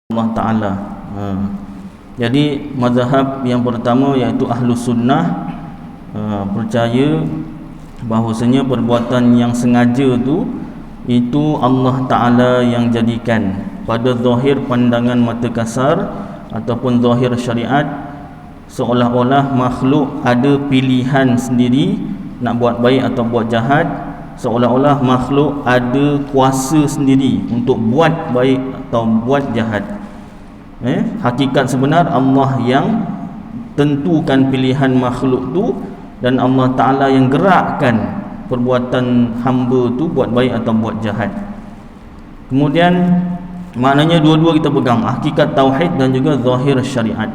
Allah Ta'ala. Jadi mazhab yang pertama iaitu Ahlus Sunnah percaya bahawasanya perbuatan yang sengaja itu Allah Ta'ala yang jadikan pada zahir pandangan mata kasar ataupun zahir syariat, seolah-olah makhluk ada pilihan sendiri nak buat baik atau buat jahat, seolah-olah makhluk ada kuasa sendiri untuk buat baik atau buat jahat. Hakikat sebenar Allah yang tentukan pilihan makhluk tu, dan Allah Ta'ala yang gerakkan perbuatan hamba tu buat baik atau buat jahat. Kemudian maknanya dua-dua kita pegang, hakikat tauhid dan juga zahir syariat.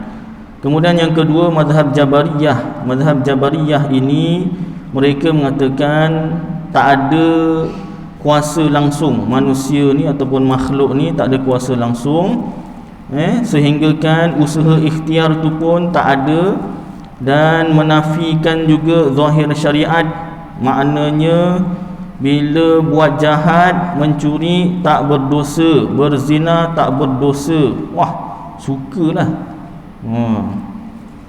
Kemudian yang kedua, mazhab Jabariyah. Mazhab Jabariyah ini mereka mengatakan tak ada kuasa langsung manusia ni ataupun makhluk ni, tak ada kuasa langsung, sehinggakan usaha ikhtiar tu pun tak ada, dan menafikan juga zahir syariat. Maknanya bila buat jahat, mencuri tak berdosa, berzina tak berdosa. Wah, sukalah.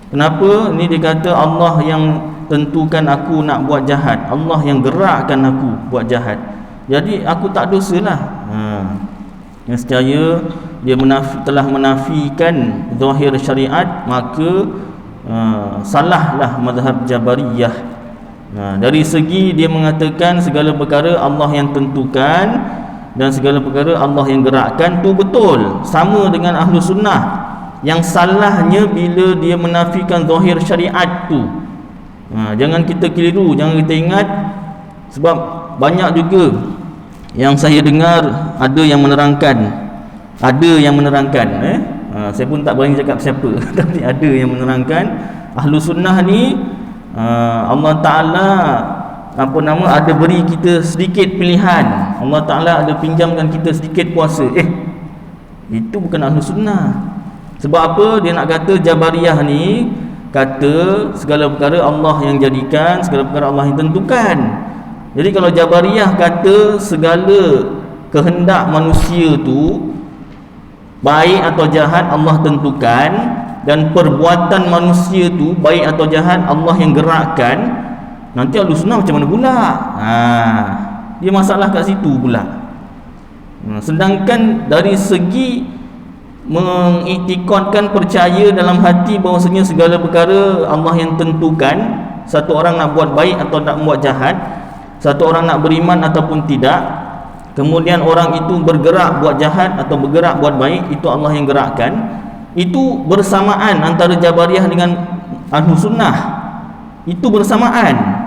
Kenapa? Ini dia kata Allah yang tentukan aku nak buat jahat, Allah yang gerakkan aku buat jahat, jadi aku tak dosalah. Yang secara dia telah menafikan zahir syariat, maka salahlah mazhab Jabariyah. Dari segi dia mengatakan segala perkara Allah yang tentukan dan segala perkara Allah yang gerakkan, tu betul, sama dengan Ahlu Sunnah. Yang salahnya bila dia menafikan zahir syariat tu. Jangan kita keliru, jangan kita ingat, sebab banyak juga yang saya dengar ada yang menerangkan, saya pun tak berani cakap siapa tapi ada yang menerangkan Ahlu Sunnah ni Allah Ta'ala ada beri kita sedikit pilihan, Allah Ta'ala ada pinjamkan kita sedikit puasa. Itu bukan Ahlu Sunnah. Sebab apa? Dia nak kata Jabariyah ni kata segala perkara Allah yang jadikan, segala perkara Allah yang tentukan. Jadi kalau Jabariyah kata segala kehendak manusia tu baik atau jahat Allah tentukan, dan perbuatan manusia tu baik atau jahat Allah yang gerakkan, nanti Ahlus Sunnah macam mana pula? Dia masalah kat situ pula. Sedangkan dari segi mengiktikadkan, percaya dalam hati bahawasanya segala perkara Allah yang tentukan, satu orang nak buat baik atau nak buat jahat, satu orang nak beriman ataupun tidak, kemudian orang itu bergerak buat jahat atau bergerak buat baik, itu Allah yang gerakkan. Itu bersamaan antara Jabariyah dengan Ahlu Sunnah, itu bersamaan.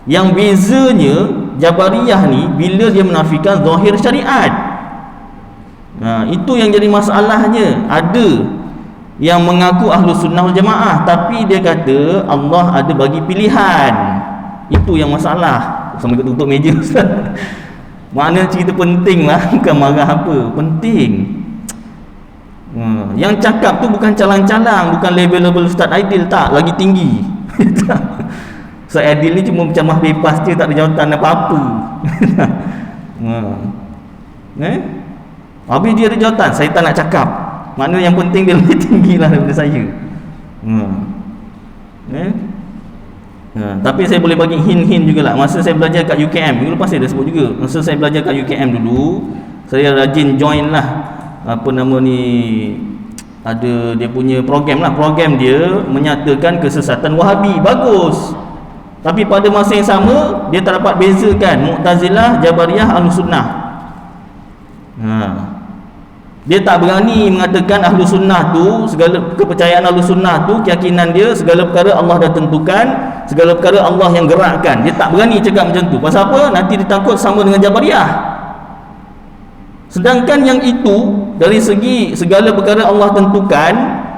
Yang bezanya Jabariyah ni bila dia menafikan zahir syariat, itu yang jadi masalahnya. Ada yang mengaku Ahlu Sunnah wal Jamaah tapi dia kata Allah ada bagi pilihan. Itu yang masalah. Sampai tutup meja Ustaz. Makna cerita penting lah, bukan marah apa, penting. Yang cakap tu bukan calang-calang, bukan level-level Ustaz Aidil, tak, lagi tinggi. Ustaz Aidil ni cuma macam bebas je, tak ada jawatan apa-apa. Habis dia ada jawatan, saya tak nak cakap. Makna yang penting dia lebih tinggi lah daripada saya. Tapi saya boleh bagi hint-hint jugalah. Masa saya belajar kat UKM, minggu lepas saya dah sebut juga, masa saya belajar kat UKM dulu, saya rajin join lah ada dia punya program lah. Program dia menyatakan kesesatan Wahabi, bagus. Tapi pada masa yang sama dia tak dapat bezakan Mu'tazilah, Jabariyah, Ahlu Sunnah. Dia tak berani mengatakan Ahlu Sunnah tu, segala kepercayaan Ahlu Sunnah tu, keyakinan dia segala perkara Allah dah tentukan, segala perkara Allah yang gerakkan. Dia tak berani cakap macam tu. Pasal apa? Nanti dia takut sama dengan Jabariyah. Sedangkan yang itu dari segi segala perkara Allah tentukan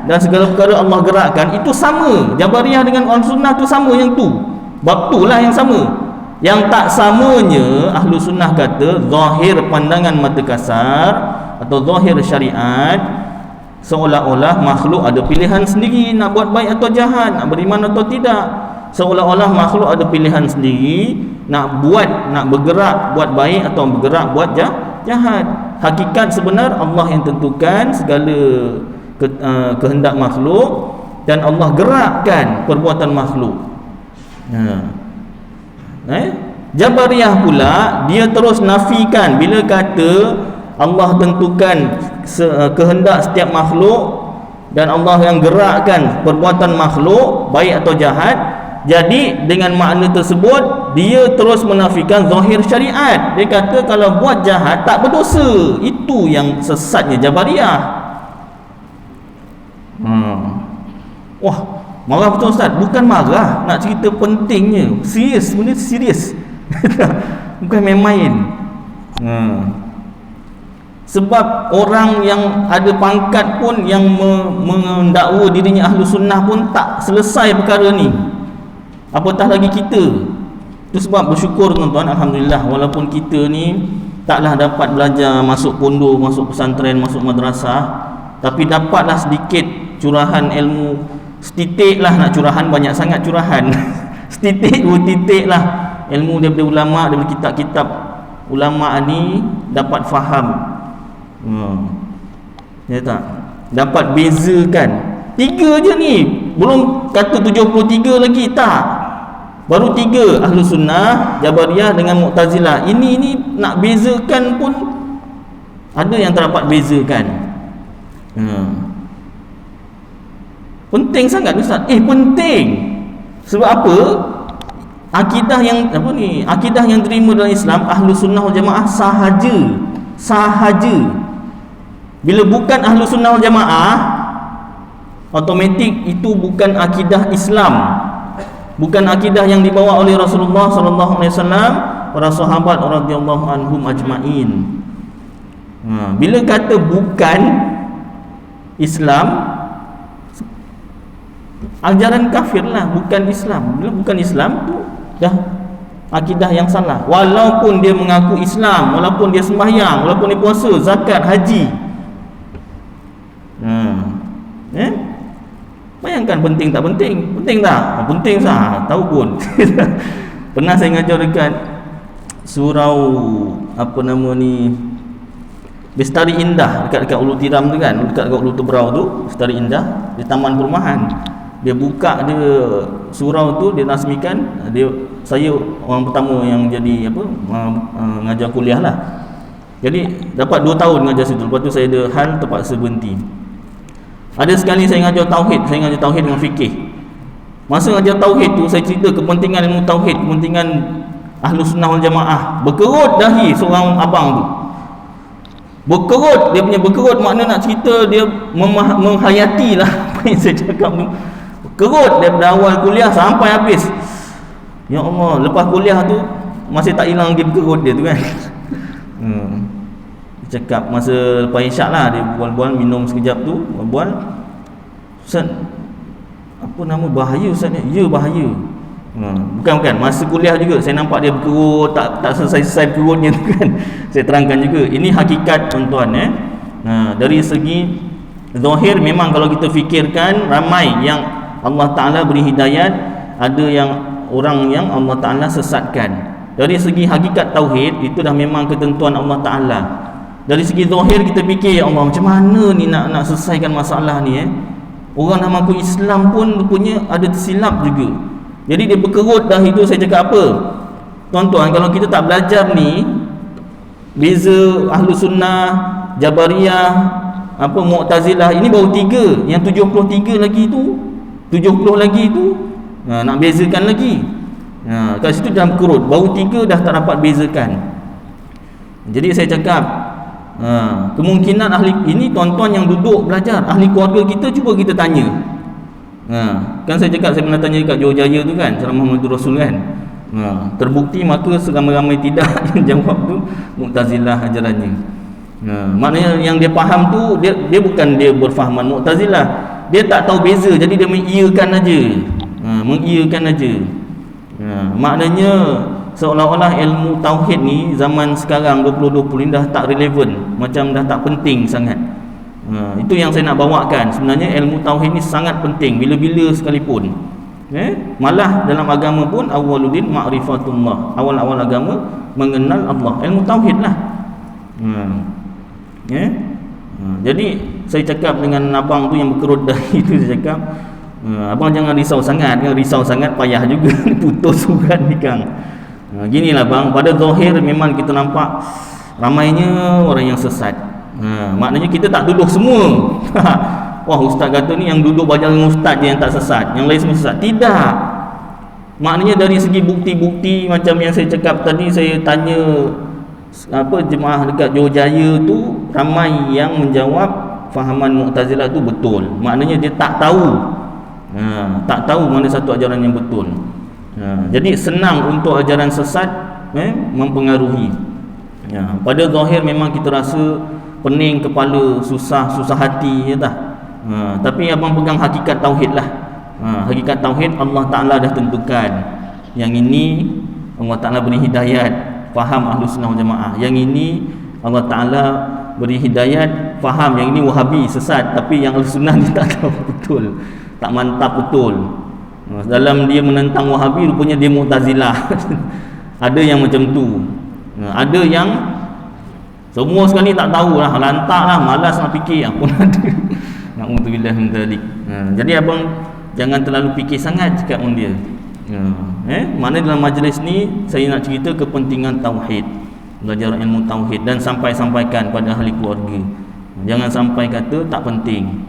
dan segala perkara Allah gerakkan, itu sama. Jabariyah dengan Ahlu Sunnah tu sama yang tu. Bab tu lah yang sama. Yang tak samanya Ahlu Sunnah kata zahir pandangan mata kasar atau zahir syariat, seolah-olah makhluk ada pilihan sendiri nak buat baik atau jahat, nak beriman atau tidak. Seolah-olah makhluk ada pilihan sendiri nak bergerak buat baik atau bergerak buat jahat. hakikat sebenar Allah yang tentukan segala kehendak makhluk, dan Allah gerakkan perbuatan makhluk. Jabariyah pula dia terus nafikan bila kata Allah tentukan kehendak setiap makhluk dan Allah yang gerakkan perbuatan makhluk baik atau jahat. Jadi dengan makna tersebut dia terus menafikan zahir syariat. Dia kata kalau buat jahat tak berdosa. Itu yang sesatnya Jabariyah. Wah, marah betul Ustaz. Bukan marah, nak cerita pentingnya. Serius, benda serius. Bukan main-main. Sebab orang yang ada pangkat pun yang mendakwa dirinya ahlu sunnah pun tak selesai perkara ni, apatah lagi kita. Itu sebab bersyukur tuan-tuan, alhamdulillah, walaupun kita ni taklah dapat belajar masuk pondok, masuk pesantren, masuk madrasah, tapi dapatlah sedikit curahan ilmu. Setitik lah, nak curahan banyak sangat curahan. Setitik dua titik lah ilmu daripada ulama, daripada kitab-kitab ulama ni dapat faham. Ya tak? Dapat bezakan. 3 je ni, belum kata 73 lagi, tak. Baru 3, Ahlu Sunnah, Jabariyah dengan Mu'tazilah. Ini nak bezakan pun ada yang tak dapat bezakan. Penting sangat Ustaz. Penting. Sebab apa? Akidah yang akidah yang terima dalam Islam Ahlu Sunnah wal Jamaah sahaja. Bila bukan Ahlu Sunnah wal Jamaah, automatik itu bukan akidah Islam. Bukan akidah yang dibawa oleh Rasulullah sallallahu alaihi wasallam, para sahabat radhiyallahu anhum ajmain. Bila kata bukan Islam, ajaran kafir lah, bukan Islam. Bila bukan Islam tu dah akidah yang salah. Walaupun dia mengaku Islam, walaupun dia sembahyang, walaupun dia puasa, zakat, haji. Bayangkan penting tak penting? Penting tak? Penting sah, tahu pun. Pernah saya ngajar dekat surau Bestari Indah dekat Ulu Tiram tu kan, dekat Ulu Tebrau tu, Bestari Indah di taman perumahan. Dia buka dia surau tu, dia rasmikan, saya orang pertama yang jadi ngajar kuliah lah. Jadi dapat 2 tahun ngajar situ. Lepas tu saya ada hal terpaksa berhenti. Ada sekali saya ngajar tauhid dengan fikih. Masa ngajar tauhid tu saya cerita kepentingan ilmu tauhid, kepentingan Ahlu Sunnah wal Jamaah. Berkerut dahi seorang abang tu. Berkerut, dia punya berkerut makna nak cerita dia menghayati lah apa yang saya cakap tu. Berkerut daripada awal kuliah sampai habis. Ya Allah, lepas kuliah tu masih tak hilang lagi berkerut dia tu kan. Cakap masa lepas isyak lah, dia bual-bual, minum sekejap tu, bual, Ustaz, apa nama bahaya Ustaz ni? Ya, bahaya. Bukan, masa kuliah juga saya nampak dia berkerut, tak selesai berkerutnya tu kan. Saya terangkan juga, ini hakikat tuan-tuan dari segi zahir memang kalau kita fikirkan ramai yang Allah Ta'ala beri hidayat, ada yang orang yang Allah Ta'ala sesatkan. Dari segi hakikat tauhid, itu dah memang ketentuan Allah Ta'ala. Dari segi zahir kita fikir, ya Allah, macam mana ni nak selesaikan masalah ni Orang nak mengaku Islam pun rupanya ada tersilap juga. Jadi dia berkerut dah itu. Saya cakap apa? Tuan-tuan, kalau kita tak belajar ni, beza Ahlu Sunnah, Jabariyah, Mu'tazilah, ini baru 3. Yang 73 lagi tu, 70 lagi tu, nak bezakan lagi. Kat situ dah berkerut, baru 3 dah tak dapat bezakan. Jadi saya cakap, kemungkinan ahli ini tuan-tuan yang duduk belajar, ahli keluarga kita, cuba kita tanya. Kan saya cakap, saya pernah tanya dekat Johor Jaya tu kan, ceramah Muhammadur Rasul kan. Terbukti maka seramai-ramai tidak yang jawab tu Mu'tazilah ajarannya. Maknanya yang dia faham tu, dia bukan dia berfahaman Mu'tazilah, dia tak tahu beza, jadi dia mengiyakan aja. Mengiyakan aja. Maknanya seolah-olah ilmu tauhid ni zaman sekarang 2020 ni dah tak relevan, macam dah tak penting sangat. Itu yang saya nak bawakan. Sebenarnya ilmu tauhid ni sangat penting bila-bila sekalipun. Malah dalam agama pun awwaluddin ma'rifatullah. Awal-awal agama mengenal Allah, ilmu tauhid lah. Jadi saya cakap dengan abang tu yang berkerut dahi tu, saya cakap, abang jangan risau sangat. Kalau risau sangat payah juga putus surat nikah. Ginilah bang, pada zahir memang kita nampak ramainya orang yang sesat. Maknanya kita tak tuduh semua. Wah, ustaz kata ni yang duduk banyak dengan ustaz je yang tak sesat, yang lain semua sesat. Tidak. Maknanya dari segi bukti-bukti macam yang saya cakap tadi, saya tanya jemaah dekat Johor Jaya tu, ramai yang menjawab fahaman Mu'tazilah tu betul. Maknanya dia tak tahu. Tak tahu mana satu ajaran yang betul. Jadi senang untuk ajaran sesat mempengaruhi. Pada zahir memang kita rasa pening kepala, susah hati, ya tak? Tapi abang pegang hakikat tauhid lah. Hakikat tauhid Allah Ta'ala dah tentukan. Yang ini Allah Ta'ala beri hidayat, faham Ahlus Sunnah wal Jamaah. Yang ini Allah Ta'ala beri hidayat, faham. Yang ini Wahabi, sesat. Tapi yang Ahlus Sunnah ni tak tahu betul, tak mantap betul. Dalam dia menentang Wahabi, rupanya dia Mu'tazilah. Ada yang macam tu. Ada yang semua sekali tak tahu lah, lantak lah, malas nak fikir apa ada. Na'udzubillah min dzalik. Jadi abang jangan terlalu fikir sangat cakap dengan dia. Mana dalam majlis ni saya nak cerita kepentingan tauhid, belajar ilmu tauhid, dan sampaikan pada ahli keluarga. Jangan sampai kata tak penting.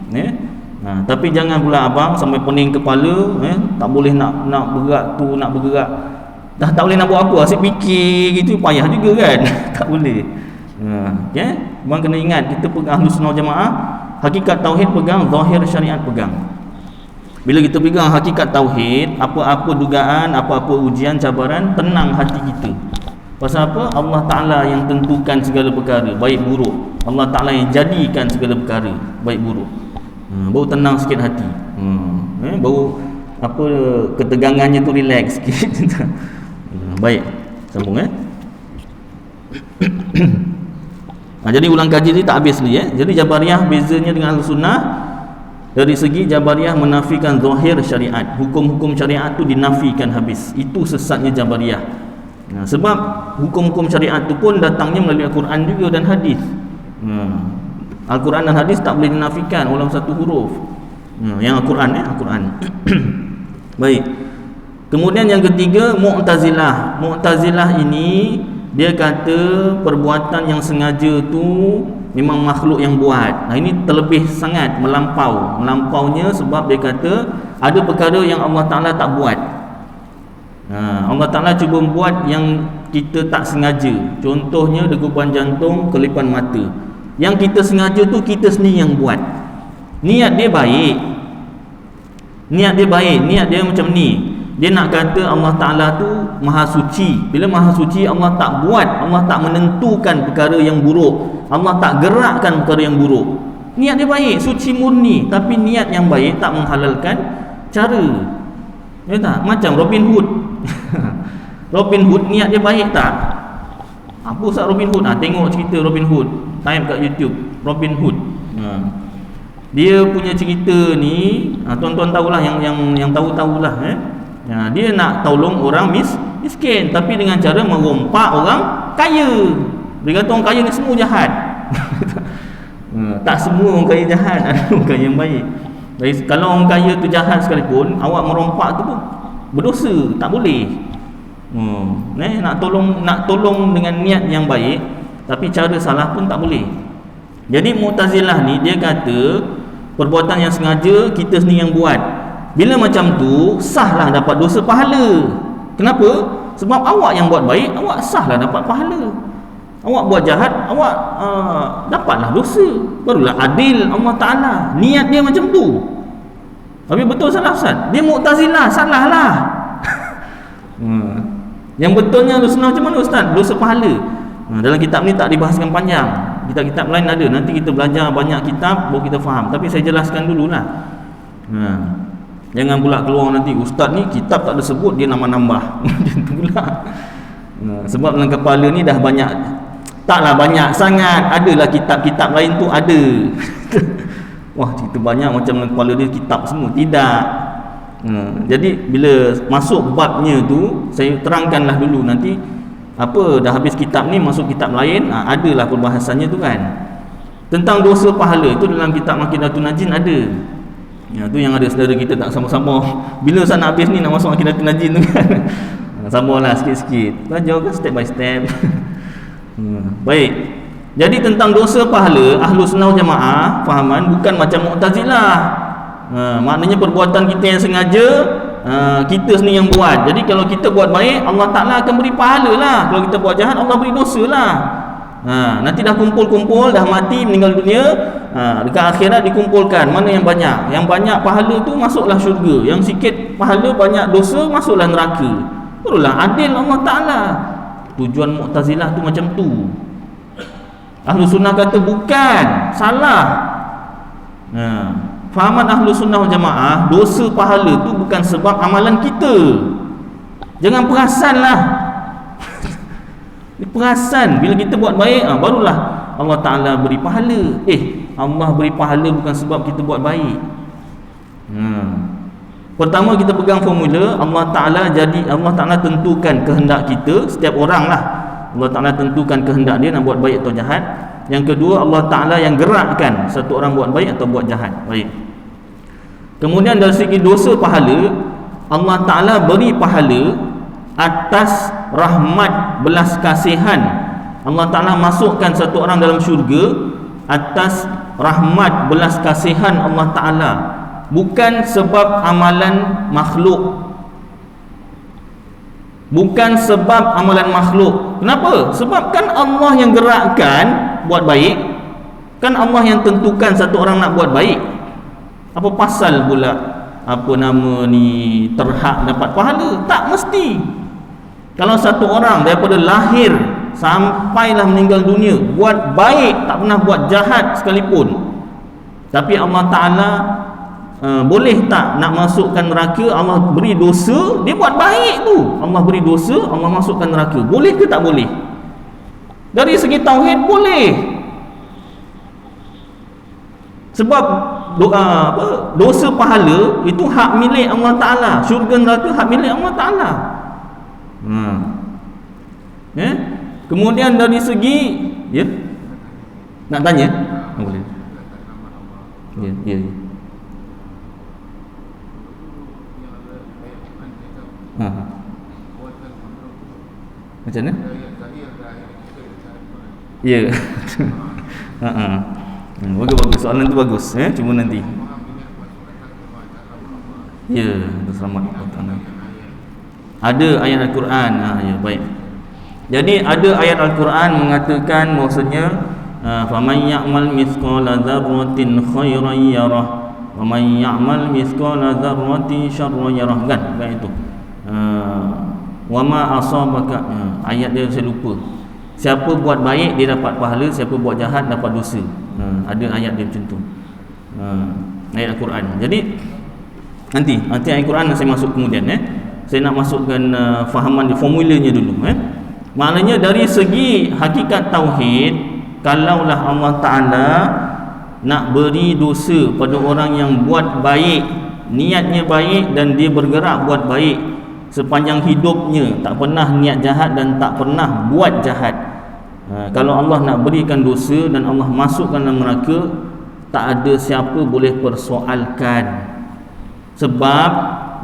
Tapi jangan pula abang sampai pening kepala, tak boleh nak bergerak tu, nak bergerak. Dah tak boleh nak buat apa, asyik fikir gitu, payah juga kan. Tak boleh. Abang kena ingat, kita pegang Ahlus Sunnah wal Jamaah, hakikat tauhid pegang, zahir syariat pegang. Bila kita pegang hakikat tauhid, apa-apa dugaan, apa-apa ujian, cabaran, tenang hati kita. Pasal apa? Allah Ta'ala yang tentukan segala perkara, baik buruk. Allah Ta'ala yang jadikan segala perkara, baik buruk. Baru tenang sikit hati. Baru ketegangannya tu relax sikit. Baik, sambung jadi ulang kaji ni tak habis ni. Jadi Jabariyah bezanya dengan Ahlus Sunnah dari segi Jabariyah menafikan zahir syariat, hukum-hukum syariat tu dinafikan habis. Itu sesatnya Jabariyah. Sebab hukum-hukum syariat tu pun datangnya melalui Al-Quran juga dan hadis. Al-Quran dan hadis tak boleh dinafikan walau satu huruf. Yang Al-Quran Al-Quran. Baik. Kemudian yang ketiga, Mu'tazilah. Mu'tazilah ini dia kata perbuatan yang sengaja tu memang makhluk yang buat. Ini terlebih sangat melampau. Melampaunya sebab dia kata ada perkara yang Allah Ta'ala tak buat. Allah Ta'ala cuba buat yang kita tak sengaja. Contohnya degupan jantung, kelipan mata. Yang kita sengaja tu kita sendiri yang buat. Niat dia baik. Niat dia macam ni. Dia nak kata Allah Ta'ala tu Maha Suci. Bila Maha Suci, Allah tak buat, Allah tak menentukan perkara yang buruk, Allah tak gerakkan perkara yang buruk. Niat dia baik, suci murni. Tapi niat yang baik tak menghalalkan cara. Ya tak? Macam Robin Hood. Robin Hood niat dia baik tak? Apa usah Robin Hood? Tengok cerita Robin Hood, type kat YouTube Robin Hood. Dia punya cerita ni, tuan-tuan tahulah, yang tahu-tahulah. Dia nak tolong orang miskin, tapi dengan cara merompak orang kaya. Dia kata orang kaya ni semua jahat. Tak semua orang kaya jahat, ada orang kaya yang baik. Jadi kalau orang kaya tu jahat sekalipun, awak merompak tu pun berdosa, tak boleh. Nak tolong dengan niat yang baik, tapi cara salah pun tak boleh. Jadi Mu'tazilah ni dia kata perbuatan yang sengaja kita sendiri yang buat. Bila macam tu, sahlah dapat dosa pahala. Kenapa? Sebab awak yang buat baik, awak sahlah dapat pahala. Awak buat jahat, awak dapatlah dosa. Barulah adil Allah Ta'ala. Niat dia macam tu. Tapi betul salah Ustaz? Dia Mu'tazilah, salah lah. Yang betulnya Ahlus Sunnah macam mana Ustaz? Dosa pahala. Dalam kitab ni tak dibahaskan panjang. Kitab-kitab lain ada. Nanti kita belajar banyak kitab baru kita faham. Tapi saya jelaskan dululah. Jangan pula keluar nanti ustaz ni kitab tak ada sebut, dia nambah-nambah. Macam tu pula. Sebab dalam kepala ni dah banyak. Taklah banyak sangat. Adalah kitab-kitab lain tu ada. Wah, cerita banyak macam dalam kepala dia kitab semua. Tidak. Jadi bila masuk babnya tu, saya terangkanlah dulu. Nanti dah habis kitab ni masuk kitab lain, adalah perbahasannya tu kan. Tentang dosa pahala itu dalam kitab Makidatun Najin ada. Ya, tu yang ada saudara kita tak sama-sama. Bila Ustaz nak habis ni nak masuk Makidatun Najin tu kan. Samalah sikit-sikit. Belajar kan step by step. Baik. Jadi tentang dosa pahala, Ahlus Sunnah wal Jamaah fahaman bukan macam Mu'tazilah. Maknanya perbuatan kita yang sengaja, kita sendiri yang buat. Jadi kalau kita buat baik, Allah Ta'ala akan beri pahala lah. Kalau kita buat jahat, Allah beri dosa lah. Nanti dah kumpul-kumpul, dah mati, meninggal dunia, dekat akhirat dikumpulkan. Mana yang banyak? Yang banyak pahala tu masuklah syurga. Yang sikit pahala, banyak dosa, masuklah neraka. Barulah adil Allah Ta'ala. Tujuan Mu'tazilah tu macam tu. Ahlus Sunnah kata bukan, salah. Fahaman Ahlus Sunnah wal Jamaah, dosa pahala tu bukan sebab amalan kita. Jangan perasan lah. Perasan bila kita buat baik, barulah Allah Ta'ala beri pahala. Allah beri pahala bukan sebab kita buat baik. Pertama kita pegang formula, Allah Ta'ala tentukan kehendak kita, setiap orang lah. Allah Ta'ala tentukan kehendak dia nak buat baik atau jahat. Yang kedua, Allah Ta'ala yang gerakkan satu orang buat baik atau buat jahat. Baik. Kemudian dari segi dosa pahala, Allah Ta'ala beri pahala atas rahmat belas kasihan. Allah Ta'ala masukkan satu orang dalam syurga atas rahmat belas kasihan Allah Ta'ala, bukan sebab amalan makhluk. Bukan sebab amalan makhluk. Kenapa? Sebab kan Allah yang gerakkan buat baik. Kan Allah yang tentukan satu orang nak buat baik. Apa pasal pula terhak dapat pahala? Tak mesti. Kalau satu orang daripada lahir sampailah meninggal dunia buat baik, tak pernah buat jahat sekalipun, tapi Allah Ta'ala boleh tak nak masukkan neraka? Allah beri dosa, dia buat baik tu, Allah beri dosa, Allah masukkan neraka. Boleh ke tak boleh? Dari segi tauhid boleh. Sebab dosa pahala itu hak milik Allah Ta'ala. Syurga neraka hak milik Allah Ta'ala. Kemudian dari segi nak tanya? Boleh. Ya. Macam mana? Ya. Bagus, soalan tu bagus. Cuma nanti. Ya, selamat. Ada ayat Al-Quran. Ya, baik. Jadi ada ayat Al-Quran mengatakan bahawasanya faman ya'mal mithqala dzarratin khairan yarah wa man ya'mal mithqala dzarratin syarran yarah. Kan itu. Wa ma asabaka, ayat dia saya lupa. Siapa buat baik dia dapat pahala, siapa buat jahat dapat dosa. Ada ayat dia macam tu. Ayat Al-Quran. Jadi nanti ayat Al-Quran saya masuk kemudian. Saya nak masukkan fahaman dia, formulanya dulu. Maknanya dari segi hakikat tauhid, kalaulah Allah Ta'ala nak beri dosa pada orang yang buat baik, niatnya baik dan dia bergerak buat baik sepanjang hidupnya, tak pernah niat jahat dan tak pernah buat jahat, kalau Allah nak berikan dosa dan Allah masukkan dalam neraka, tak ada siapa boleh persoalkan. Sebab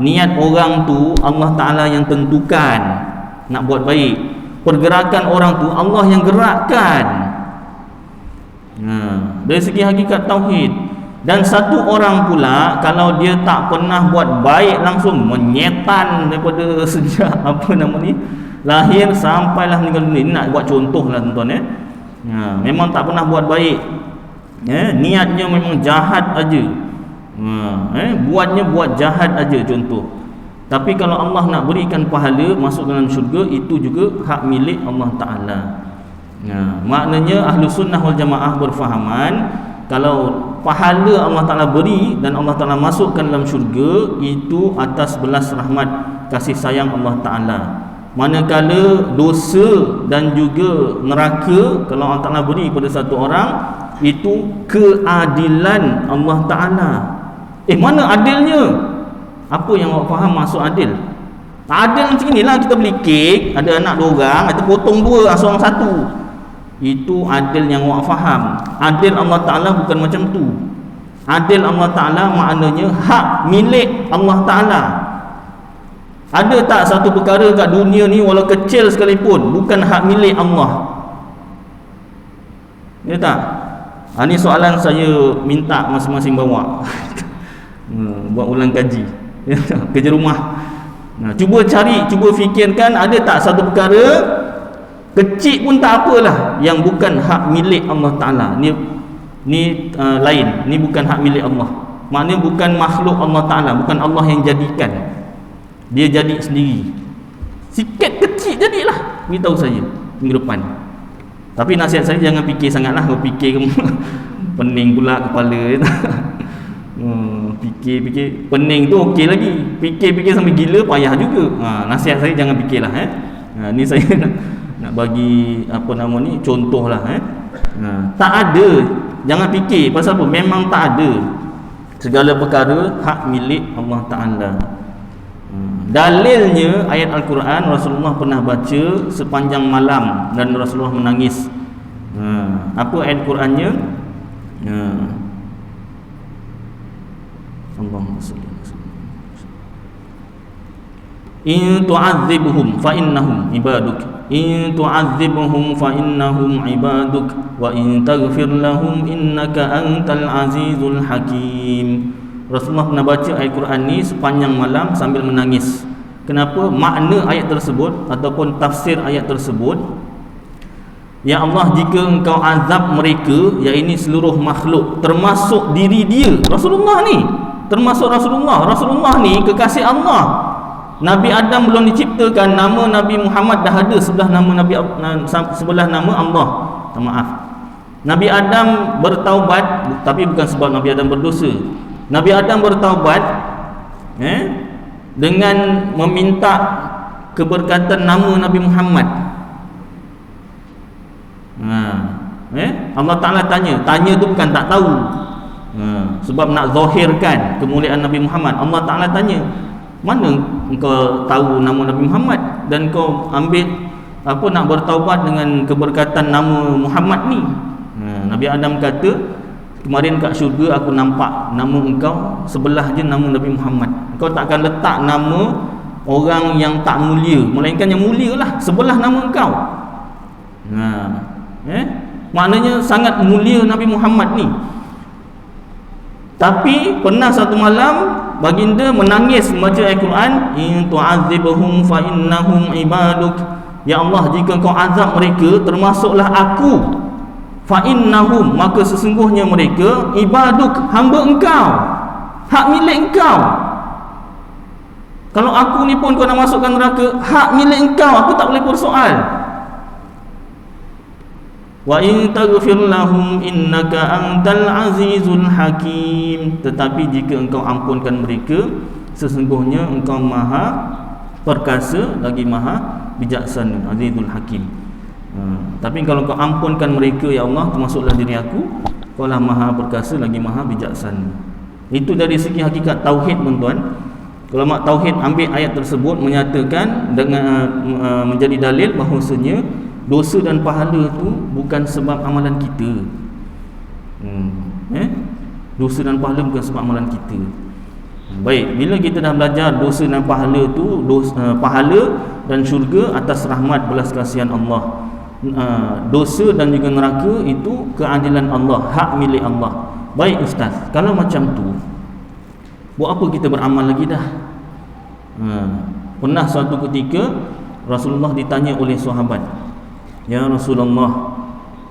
niat orang tu Allah Ta'ala yang tentukan nak buat baik. Pergerakan orang tu Allah yang gerakkan. Dari segi hakikat tauhid. Dan satu orang pula kalau dia tak pernah buat baik langsung, menyetan daripada sejak lahir sampailah meninggal dunia. Ini nak buat contoh lah tuan-tuan. Memang tak pernah buat baik, niatnya memang jahat aja, buat jahat aja contoh. Tapi kalau Allah nak berikan pahala masuk dalam syurga, itu juga hak milik Allah Ta'ala. Maknanya Ahlus Sunnah wal Jamaah berfahaman, kalau pahala Allah Ta'ala beri dan Allah Ta'ala masukkan dalam syurga, itu atas belas rahmat kasih sayang Allah Ta'ala. Manakala dosa dan juga neraka, kalau Allah Ta'ala beri pada satu orang, itu keadilan Allah Ta'ala. Mana adilnya? Apa yang awak faham maksud adil? Adil macam inilah, kita beli kek, ada anak 2 orang, kita potong 2, seorang 1. Itu adil yang awak faham. Adil Allah Ta'ala bukan macam tu. Adil Allah Ta'ala maknanya hak milik Allah Ta'ala. Ada tak satu perkara kat dunia ni walau kecil sekalipun bukan hak milik Allah? Ya tak? Ini soalan saya minta masing-masing bawa buat ulang kaji kerja rumah. Cuba cari, cuba fikirkan, ada tak satu perkara kecil pun tak apalah yang bukan hak milik Allah Ta'ala. Ni lain, ni bukan hak milik Allah. Maknanya bukan makhluk Allah Ta'ala, bukan Allah yang jadikan. Dia jadi sendiri. Sikit kecil jadilah. Beritahu saya minggu depan. Tapi nasihat saya jangan fikir sangatlah. Kau fikir pening pula kepala. Fikir pening tu okey lagi. Fikir sampai gila payah juga. Nasihat saya jangan fikirlah. Ni saya nak bagi apa nama ni contohlah. Tak ada. Jangan fikir pasal apa? Memang tak ada. Segala perkara hak milik Allah Ta'ala. Dalilnya ayat Al-Quran, Rasulullah pernah baca sepanjang malam dan Rasulullah menangis. Apa ayat Qurannya? Allahumma salli ala sayyidina. In tu'adzibhum fa innahum ibaduk. In tu'adzibhum fa innahum ibaduk wa in taghfir lahum innaka antal azizul hakim. Rasulullah pernah baca ayat Quran ni sepanjang malam sambil menangis. Kenapa? Makna ayat tersebut ataupun tafsir ayat tersebut, ya Allah, jika engkau azab mereka, iaitu seluruh makhluk termasuk diri dia, Rasulullah ni, termasuk Rasulullah ni kekasih Allah. Nabi Adam belum diciptakan, nama Nabi Muhammad dah ada sebelah nama Allah. Maaf. Nabi Adam bertaubat, tapi bukan sebab Nabi Adam berdosa. Nabi Adam bertaubat dengan meminta keberkatan nama Nabi Muhammad. Allah Ta'ala tanya tu bukan tak tahu, sebab nak zahirkan kemuliaan Nabi Muhammad. Allah Ta'ala tanya, mana engkau tahu nama Nabi Muhammad dan kau ambil nak bertaubat dengan keberkatan nama Muhammad ni? Nabi Adam kata, kemarin kat syurga aku nampak nama engkau sebelah je nama Nabi Muhammad. Kau takkan letak nama orang yang tak mulia, melainkan yang mulia lah sebelah nama engkau. Maknanya sangat mulia Nabi Muhammad ni. Tapi pernah satu malam baginda menangis membaca ayat Quran, in tu'adzibhum fa innahum ibaduk. Ya Allah, jika kau azab mereka, termasuklah aku. Fa innahum, maka sesungguhnya mereka ibaduk, hamba engkau, hak milik engkau. Kalau aku ni pun kau nak masukkan neraka, hak milik engkau, aku tak boleh bersoal. Wa in taghfir lahum innaka antal azizul hakim. Tetapi jika engkau ampunkan mereka, sesungguhnya engkau maha perkasa lagi maha bijaksana, azizul hakim. Tapi kalau kau ampunkan mereka, ya Allah, termasuklah diri aku, kau lah maha perkasa lagi maha bijaksana. Itu dari segi hakikat tauhid, tuan-tuan. Ulama tauhid ambil ayat tersebut menyatakan dengan menjadi dalil bahawasanya dosa dan pahala tu bukan sebab amalan kita. Dosa dan pahala bukan sebab amalan kita. Baik, bila kita dah belajar dosa dan pahala tu, pahala dan syurga atas rahmat belas kasihan Allah, dosa dan juga neraka itu keadilan Allah, hak milik Allah. Baik ustaz, kalau macam tu, buat apa kita beramal lagi dah? Pernah suatu ketika Rasulullah ditanya oleh sahabat, ya Rasulullah,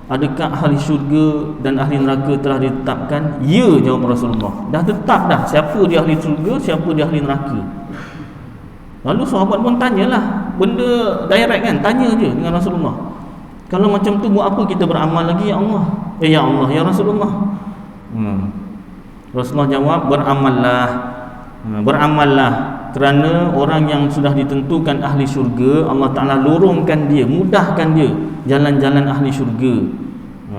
adakah ahli syurga dan ahli neraka telah ditetapkan? Ya, jawab Rasulullah, dah tetap dah siapa dia ahli syurga, siapa dia ahli neraka. Lalu sahabat pun tanyalah, benda direct kan, tanya je dengan Rasulullah, kalau macam tu buat apa kita beramal lagi ya Allah? Ya Allah, ya Rasulullah. Rasulullah jawab, beramallah, kerana orang yang sudah ditentukan ahli syurga, Allah Ta'ala lorongkan dia, mudahkan dia jalan-jalan ahli syurga.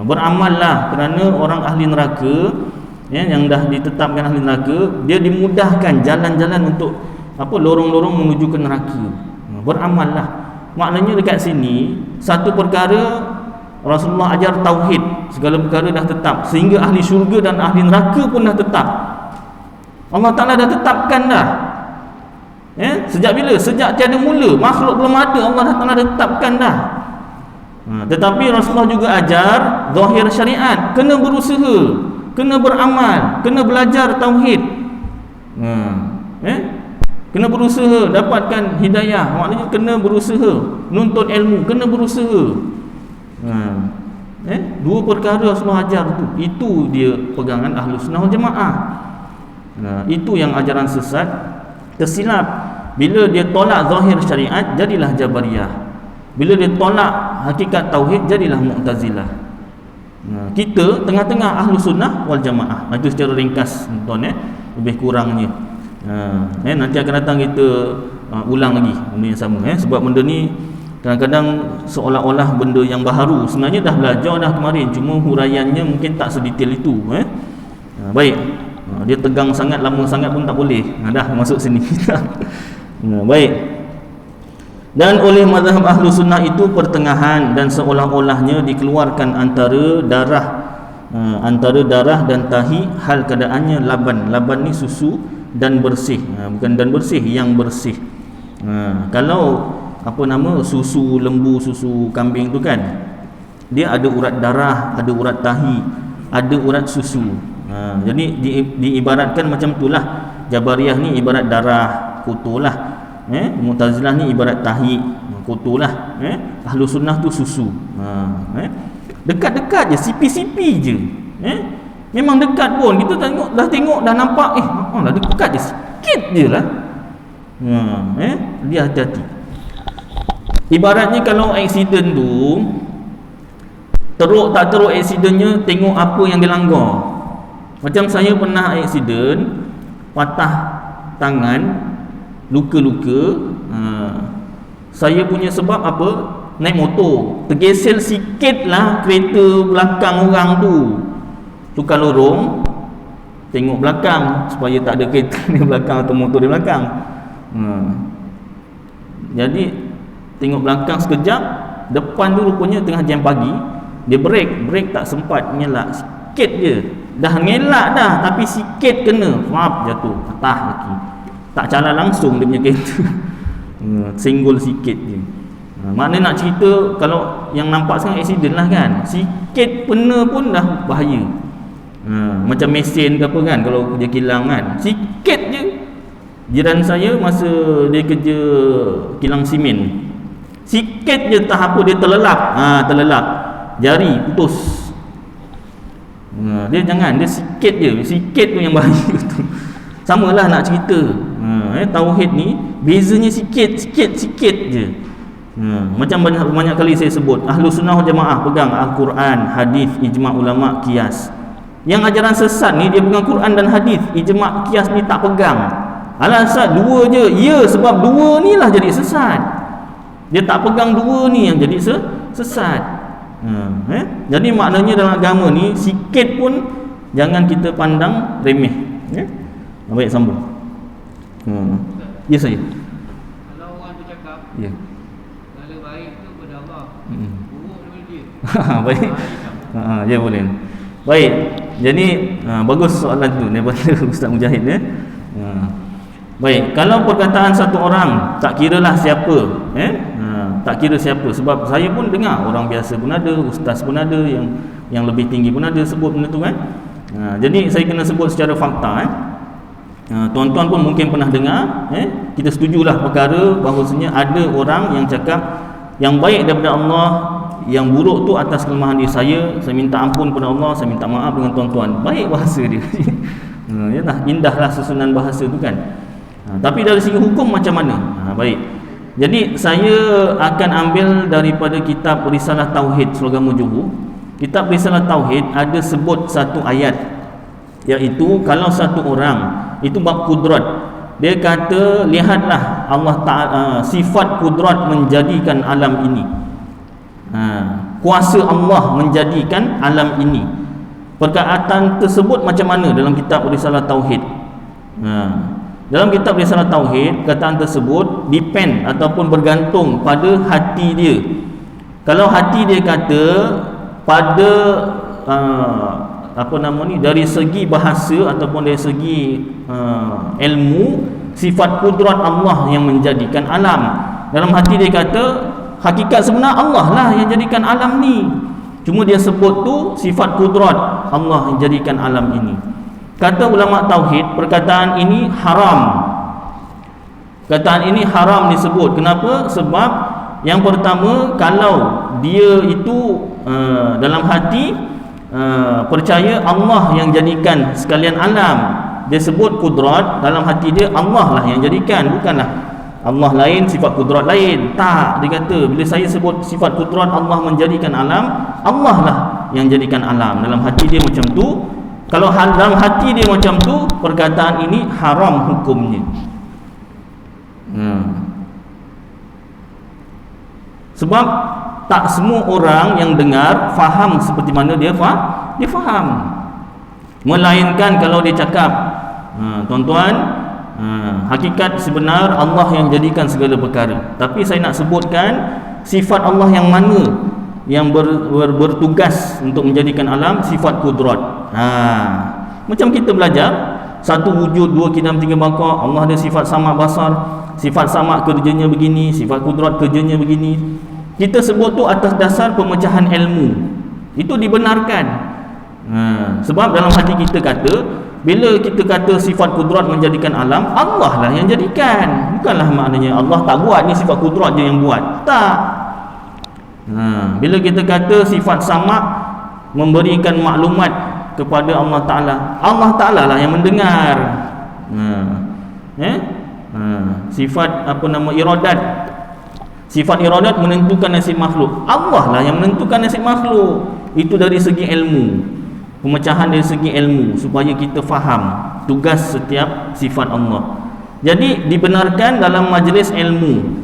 Beramallah, kerana orang ahli neraka, yang dah ditetapkan ahli neraka, dia dimudahkan jalan-jalan untuk lorong-lorong menuju ke neraka. Beramallah, maknanya dekat sini satu perkara Rasulullah ajar tauhid, segala perkara dah tetap, sehingga ahli syurga dan ahli neraka pun dah tetap. Allah Ta'ala dah tetapkan dah. Sejak bila? Sejak tiada mula, makhluk belum ada, Allah Ta'ala dah tetapkan dah. Tetapi Rasulullah juga ajar zahir syariat, kena berusaha, kena beramal, kena belajar tauhid. Kena berusaha dapatkan hidayah, maknanya kena berusaha nuntut ilmu, kena berusaha. Dua perkara Rasulullah ajar tu, itu dia pegangan Ahlus Sunnah wal Jamaah. Itu yang ajaran sesat tersilap. Bila dia tolak zahir syariat, jadilah Jabariyah. Bila dia tolak hakikat tauhid, jadilah Mu'tazilah. Kita tengah-tengah Ahlus Sunnah wal Jamaah. Itu secara ringkas tuan, lebih kurangnya. Nanti akan datang kita ulang lagi benda yang sama, sebab benda ni kadang-kadang seolah-olah benda yang baharu, sebenarnya dah belajar dah kemarin, cuma huraiannya mungkin tak sedetail itu. Baik, dia tegang sangat, lama sangat pun tak boleh. Dah masuk sini. Baik. Dan oleh mazhab Ahlu Sunnah itu pertengahan, dan seolah-olahnya dikeluarkan antara darah dan tahi, hal keadaannya laban. Laban ni susu dan bersih, bukan dan bersih, yang bersih. Kalau susu lembu, susu kambing tu kan, dia ada urat darah, ada urat tahi, ada urat susu. Jadi diibaratkan macam itulah. Jabariyah ni ibarat darah, kotor lah. Mu'tazilah ni ibarat tahi, kotor lah. Ahlu Sunnah tu susu. Dekat-dekat je, sipi-sipi je. Memang dekat pun, kita tengok dah nampak, dah dekat je, sikit je lah. Dia hati-hati. Ibaratnya kalau aksiden tu, teruk tak teruk aksidennya, tengok apa yang dilanggar. Macam saya pernah aksiden, patah tangan, luka-luka. Saya punya sebab apa? Naik motor, tergesel sikit lah kereta belakang orang tu. Tukar lorong, tengok belakang supaya tak ada kereta di belakang atau motor di belakang. Jadi tengok belakang sekejap, depan tu rupanya tengah jam pagi. Dia break tak sempat nyelak, sikit je. Dah ngelak dah, tapi sikit kena, jatuh, patah lagi. Tak jalan langsung dia punya kereta. Senggol sikit je. Maknanya nak cerita, kalau yang nampak sekarang aksiden lah kan, sikit pena pun dah bahaya. Macam mesin ke apa kan, kalau dia kilang kan, sikit je. Jiran saya masa dia kerja kilang simen, sikit je tahap apa dia terlelap, jari putus. Dia jangan, dia sikit je, sikit tu yang bahaya tu. Samalah nak cerita, tauhid ni bezanya sikit je. Macam banyak kali saya sebut, Ahlu Sunnah wal Jamaah pegang Al-Quran, hadis, ijma' ulama', qiyas. Yang ajaran sesat ni dia pegang Quran dan hadis, ijma', qiyas ni tak pegang. Alasan dua je, sebab dua ni lah jadi sesat. Dia tak pegang dua ni yang jadi sesat. Jadi maknanya dalam agama ni sikit pun jangan kita pandang remeh. Baik, sambung. Ya saya. Kalau orang tu cakap, segala baik tu pada Allah, buruk daripada dia. Baik. Ya boleh. Baik. Jadi bagus soalan tu daripada Ustaz Mujahid ya. Baik, kalau perkataan satu orang, tak kiralah siapa, tak kira siapa, sebab saya pun dengar orang biasa pun ada, ustaz pun ada, yang lebih tinggi pun ada sebut benda tu kan. Jadi saya kena sebut secara fakta. Tuan-tuan pun mungkin pernah dengar, kita setujulah perkara bahawasanya ada orang yang cakap yang baik daripada Allah, yang buruk tu atas kelemahan diri saya minta ampun kepada Allah, saya minta maaf dengan tuan-tuan. Baik bahasa dia. Indahlah susunan bahasa tu kan. Tapi dari segi hukum macam mana? Baik. Jadi saya akan ambil daripada kitab Risalah Tauhid Slogan Mujuhu. Kitab Risalah Tauhid ada sebut satu ayat, iaitu kalau satu orang itu bab kudrat, dia kata lihatlah Allah Ta'ala, sifat kudrat menjadikan alam ini, kuasa Allah menjadikan alam ini. Perkataan tersebut macam mana dalam kitab Risalah Tauhid? Dalam kitab Risalah Tauhid, perkataan tersebut depend ataupun bergantung pada hati dia. Kalau hati dia kata pada dari segi bahasa ataupun dari segi ilmu, sifat kudrat Allah yang menjadikan alam. Dalam hati dia kata hakikat sebenar Allah lah yang jadikan alam ni, cuma dia sebut tu sifat kudrat Allah yang jadikan alam ini. Kata ulama tauhid, perkataan ini haram. Perkataan ini haram disebut. Kenapa? Sebab yang pertama, kalau dia itu dalam hati percaya Allah yang jadikan sekalian alam, dia sebut kudrat, dalam hati dia Allah lah yang jadikan, bukanlah Allah lain, sifat kudrat lain. Tak, dia kata bila saya sebut sifat kudrat Allah menjadikan alam, Allah lah yang jadikan alam. Dalam hati dia macam tu. Kalau dalam hati dia macam tu, perkataan ini haram hukumnya. Sebab tak semua orang yang dengar faham seperti mana dia faham. Melainkan kalau dia cakap, tuan-tuan, hakikat sebenar Allah yang jadikan segala perkara. Tapi saya nak sebutkan sifat Allah yang mana yang bertugas untuk menjadikan alam, sifat kudrat. Macam kita belajar satu wujud, dua kidam, tiga baka. Allah ada sifat sama basar, sifat sama kerjanya begini, sifat kudrat kerjanya begini. Kita sebut tu atas dasar pemecahan ilmu. Itu dibenarkan. Sebab dalam hati kita kata, bila kita kata sifat kudrat menjadikan alam, Allah lah yang jadikan. Bukanlah maknanya Allah tak buat, ni sifat kudrat je yang buat. Tak. Bila kita kata sifat sama memberikan maklumat kepada Allah Ta'ala lah yang mendengar. Sifat iradat, sifat iradat menentukan nasib makhluk, Allah lah yang menentukan nasib makhluk. Itu dari segi ilmu, pemecahan dari segi ilmu, supaya kita faham tugas setiap sifat Allah. Jadi dibenarkan dalam majlis ilmu.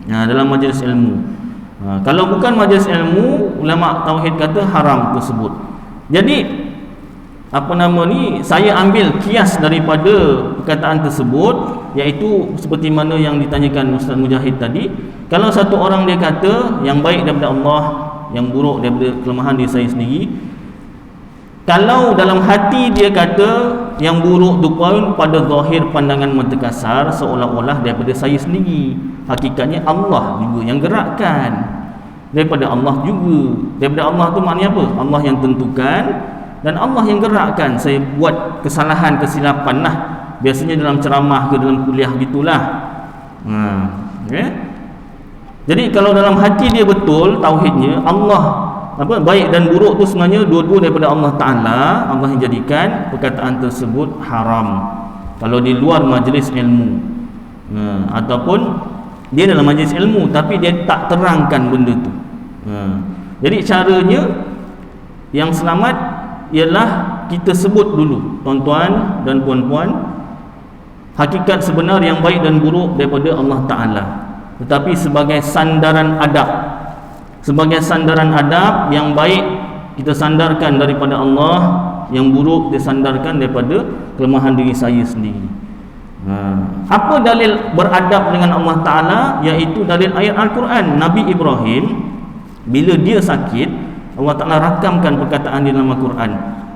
Dalam majlis ilmu. Kalau bukan majlis ilmu, ulama tauhid kata haram tersebut. Jadi saya ambil kias daripada perkataan tersebut, iaitu seperti mana yang ditanyakan Ustaz Mujahid tadi. Kalau satu orang dia kata yang baik daripada Allah, yang buruk daripada kelemahan diri saya sendiri, kalau dalam hati dia kata yang buruk tu pun pada zahir pandangan mata kasar, seolah-olah daripada saya sendiri, hakikatnya Allah juga yang gerakkan. Daripada Allah juga. Daripada Allah tu maknanya apa? Allah yang tentukan dan Allah yang gerakkan. Saya buat kesalahan, kesilapan lah. Biasanya dalam ceramah ke dalam kuliah gitulah. Jadi kalau dalam hati dia betul tauhidnya, Allah baik dan buruk tu sebenarnya dua-dua daripada Allah Ta'ala, Allah yang jadikan, perkataan tersebut haram kalau di luar majlis ilmu. Ataupun dia dalam majlis ilmu tapi dia tak terangkan benda tu. Jadi caranya yang selamat ialah kita sebut dulu, tuan-tuan dan puan-puan, hakikat sebenar yang baik dan buruk daripada Allah Ta'ala, tetapi sebagai sandaran adab. Sebagai sandaran adab, yang baik kita sandarkan daripada Allah, yang buruk disandarkan daripada kelemahan diri saya sendiri. Apa dalil beradab dengan Allah Ta'ala? Iaitu dalil ayat Al-Quran. Nabi Ibrahim bila dia sakit, Allah Ta'ala rakamkan perkataan di dalam Al-Quran,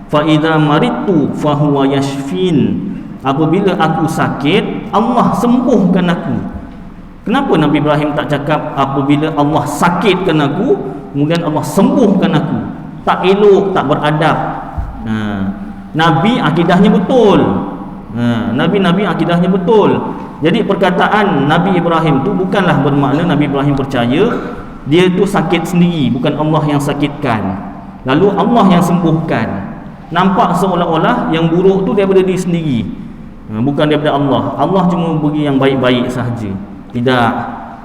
fa idza maridtu fa huwa yashfin. Apabila aku sakit, Allah sembuhkan aku. Kenapa Nabi Ibrahim tak cakap apabila Allah sakitkan aku, kemudian Allah sembuhkan aku? Tak elok, tak beradab. Nabi akidahnya betul. Nabi akidahnya betul. Jadi perkataan Nabi Ibrahim tu bukanlah bermakna Nabi Ibrahim percaya dia tu sakit sendiri, bukan Allah yang sakitkan, lalu Allah yang sembuhkan. Nampak seolah-olah yang buruk tu daripada diri sendiri, bukan daripada Allah. Allah cuma bagi yang baik-baik sahaja. Tidak.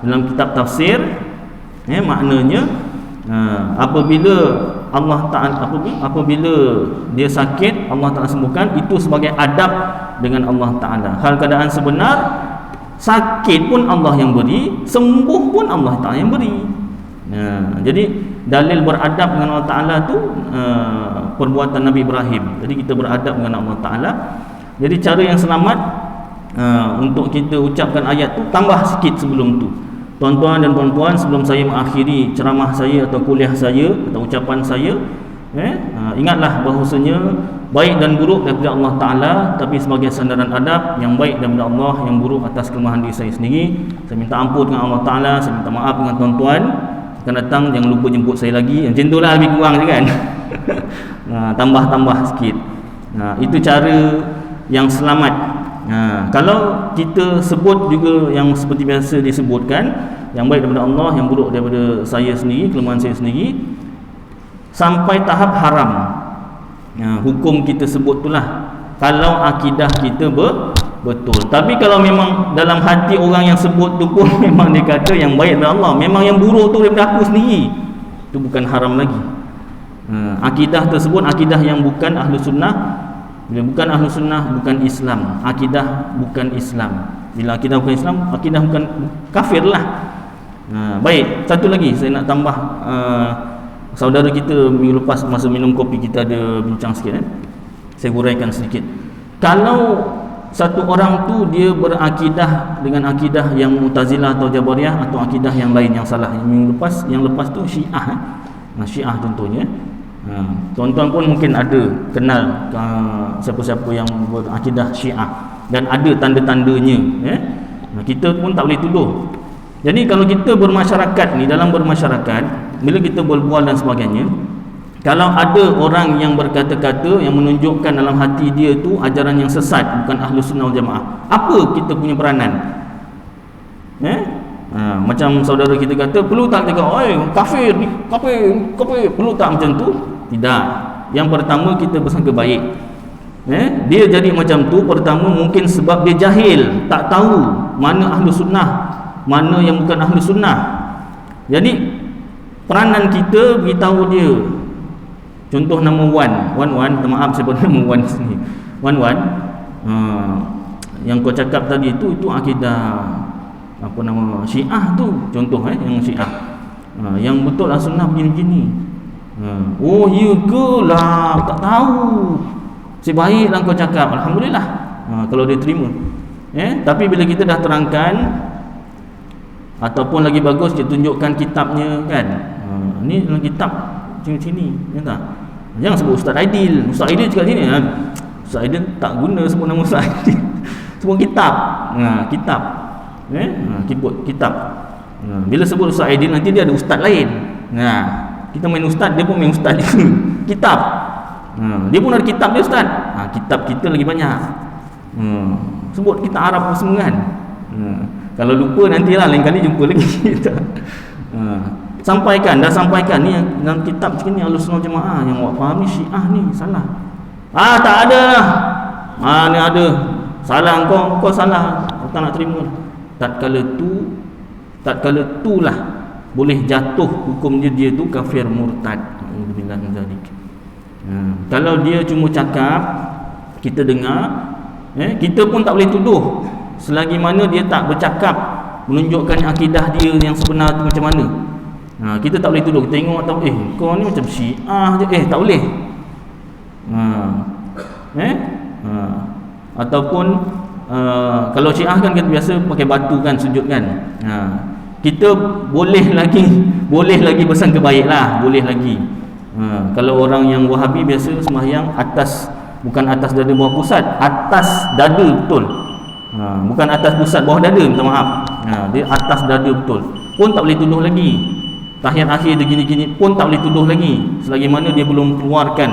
Dalam kitab tafsir maknanya apabila Allah Ta'ala apabila dia sakit, Allah Ta'ala sembuhkan, itu sebagai adab dengan Allah Ta'ala. Hal keadaan sebenar, sakit pun Allah yang beri, sembuh pun Allah Ta'ala yang beri. Jadi dalil beradab dengan Allah Ta'ala tu perbuatan Nabi Ibrahim. Jadi kita beradab dengan Allah Ta'ala. Jadi cara yang selamat untuk kita ucapkan ayat tu, tambah sikit sebelum tu. tuan-tuan dan puan-puan, sebelum saya mengakhiri ceramah saya atau kuliah saya atau ucapan saya, ingatlah bahawasanya baik dan buruk daripada Allah Ta'ala, tapi sebagai sandaran adab, yang baik daripada Allah, yang buruk atas kelemahan diri saya sendiri. Saya minta ampun dengan Allah Ta'ala, saya minta maaf dengan tuan-tuan. Akan datang jangan lupa jemput saya lagi, macam itulah lebih kurang je kan. Tambah-tambah sikit. Itu cara yang selamat. Kalau kita sebut juga yang seperti biasa disebutkan, yang baik daripada Allah, yang buruk daripada saya sendiri, kelemahan saya sendiri, sampai tahap haram, hukum kita sebut itulah kalau akidah kita betul. Tapi kalau memang dalam hati orang yang sebut tu pun memang dia kata yang baik daripada Allah, memang yang buruk tu daripada aku sendiri, itu bukan haram lagi. Akidah tersebut akidah yang bukan ahlu sunnah. Bila bukan ahlu sunnah, bukan Islam. Akidah bukan Islam. Bila akidah bukan Islam, akidah bukan, kafir lah. Baik, satu lagi saya nak tambah. Saudara kita minggu lepas masa minum kopi kita ada bincang sikit, saya huraikan sedikit. Kalau satu orang tu dia berakidah dengan akidah yang Mu'tazilah atau Jabariyah atau akidah yang lain yang salah, yang lepas tu Syiah, Syiah contohnya. Tuan-tuan pun mungkin ada kenal siapa-siapa yang berakidah Syiah dan ada tanda-tandanya, kita pun tak boleh tuduh. Jadi kalau kita bermasyarakat ni, dalam bermasyarakat, bila kita berbual dan sebagainya, kalau ada orang yang berkata-kata yang menunjukkan dalam hati dia tu ajaran yang sesat, bukan ahlu sunnah wal jamaah, apa kita punya peranan? Macam saudara kita kata, perlu tak kita kata, kafir ni, kafir, perlu tak macam tu? Tidak. Yang pertama, kita bersangka baik. Dia jadi macam tu, pertama mungkin sebab dia jahil, tak tahu mana ahlu sunnah, mana yang bukan ahlu sunnah. Jadi peranan kita beritahu dia. Contoh nama Wan, maaf saya pernah nama Wan sini. Wan, yang kau cakap tadi itu akidah apa nama Syiah tu, contoh yang Syiah. Yang betul lah sunnah begini-begini. Oh ya ke lah, tak tahu. Sebaiklah kau cakap, alhamdulillah. Kalau dia terima. Tapi bila kita dah terangkan, ataupun lagi bagus dia tunjukkan kitabnya kan. Ni dalam kitab sini, ya tak? Jangan sebut Ustaz Aidil. Ustaz Aidil cakap sini. Ustaz Aidil tak guna sebut nama Ustaz Aidil. Sebut kitab. Kitab. Kitab. Bila sebut Ustaz Aidil nanti dia ada ustaz lain. Kita main ustaz, dia pun main ustaz dia. Kitab. Dia pun ada kitab dia ustaz. Kitab kita lagi banyak. Sebut kita Arab semua kan. Kalau lupa nantilah lain kali jumpa lagi. Sampaikan ni dalam kitab ni Ahlus Sunnah Jamaah yang awak faham ni Syiah ni salah. Tak ada lah. Ni ada. Salah kau salah. Kau tak nak terima. Tatkala itulah boleh jatuh hukum dia tu kafir murtad. Alhamdulillah min zalik. Kalau dia cuma cakap, kita dengar, kita pun tak boleh tuduh selagi mana dia tak bercakap menunjukkan akidah dia yang sebenar tu macam mana. Kita tak boleh tuduh. Kita tengok atau kau ni macam Syiah je. Tak boleh. Ataupun kalau Syiah kan kita biasa pakai batu kan, sujud kan. Kita boleh lagi bersangka baik lah, boleh lagi. Kalau orang yang Wahabi biasa sembahyang atas, bukan atas dada bawah pusat, atas dada betul. Bukan atas pusat bawah dada, minta maaf. Dia atas dada betul. Pun tak boleh tuduh lagi. Tahiyat akhir dia gini-gini pun tak boleh tuduh lagi selagi mana dia belum keluarkan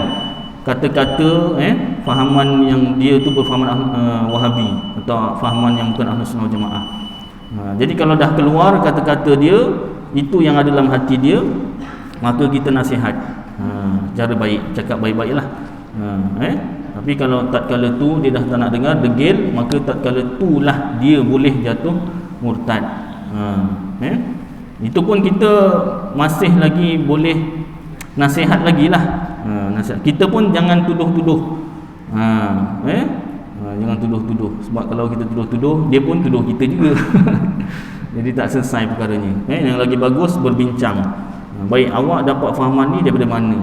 kata-kata fahaman yang dia tu berfahaman Wahabi atau fahaman yang bukan Ahlus Sunnah Jamaah. Jadi kalau dah keluar kata-kata dia itu yang ada dalam hati dia, maka kita nasihat cara baik, cakap baik-baiklah. Tapi kalau tatkala tu dia dah tak nak dengar, degil, maka tatkala itulah dia boleh jatuh murtad. Itu pun kita masih lagi boleh nasihat lagi lah. Nasihat. Kita pun jangan tuduh-tuduh. Jangan tuduh-tuduh. Sebab kalau kita tuduh-tuduh, dia pun tuduh kita juga. Jadi tak selesai perkaranya. Yang lagi bagus berbincang. Baik, awak dapat fahaman ni daripada mana?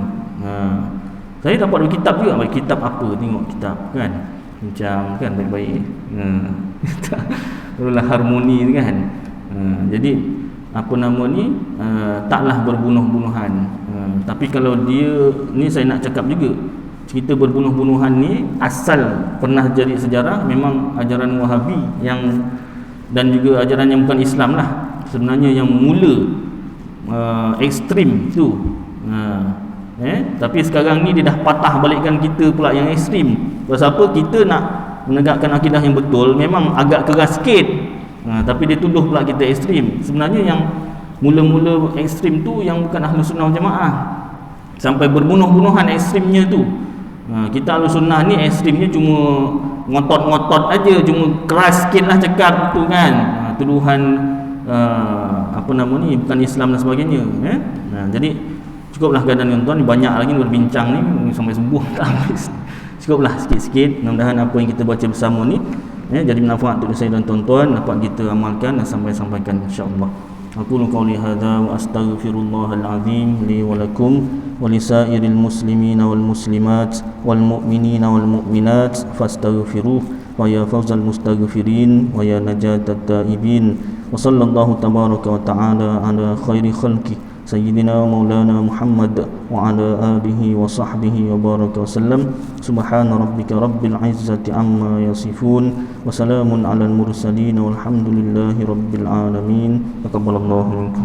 Saya dapat dari kitab juga. Baik, kitab apa? Tengok kitab kan. Bincang kan baik-baik. Barulah harmoni kan. Jadi taklah berbunuh-bunuhan. Tapi kalau dia ni, saya nak cakap juga, cerita berbunuh-bunuhan ni asal pernah jadi sejarah memang ajaran Wahabi dan juga ajaran yang bukan Islam lah sebenarnya yang mula ekstrim tu. Tapi sekarang ni dia dah patah balikkan kita pula yang ekstrim. Sebab apa? Kita nak menegakkan akidah yang betul, memang agak keras sikit, tapi dia tuduh pula kita ekstrim. Sebenarnya yang mula-mula ekstrim tu yang bukan Ahlus Sunnah wal Jamaah, sampai berbunuh-bunuhan ekstrimnya tu. Kita Ahlus Sunnah ni ekstrimnya cuma ngotot-ngotot aja, cuma keras sikit lah cakap tu kan, tuduhan bukan Islam dan sebagainya. Jadi cukuplah keadaan tuan-tuan, banyak lagi berbincang ni sampai subuh tak habis. Cukuplah sikit-sikit, mudah-mudahan apa yang kita baca bersama ni jadi manfaat untuk saya dan tuan-tuan, dapat kita amalkan dan sampaikan insya-Allah. Aqulu qawli hadza wa astaghfirullahal azim li wa lakum wa lisairil muslimina wal muslimat wal mu'minina wal mu'minat fastaghfiruh wa ya fawzal mustaghfirin wa ya najatat taibin. Wa sallallahu tabaraka wa ta'ala ala khairi khalqi Sayyidina Maulana Muhammad wa ala alihi wa sahbihi wa baraka wa sallam. Subhana rabbika rabbil izzati amma yasifun wa salamun alal mursalin walhamdulillahi rabbil alamin. Taqabbalallahu minkum.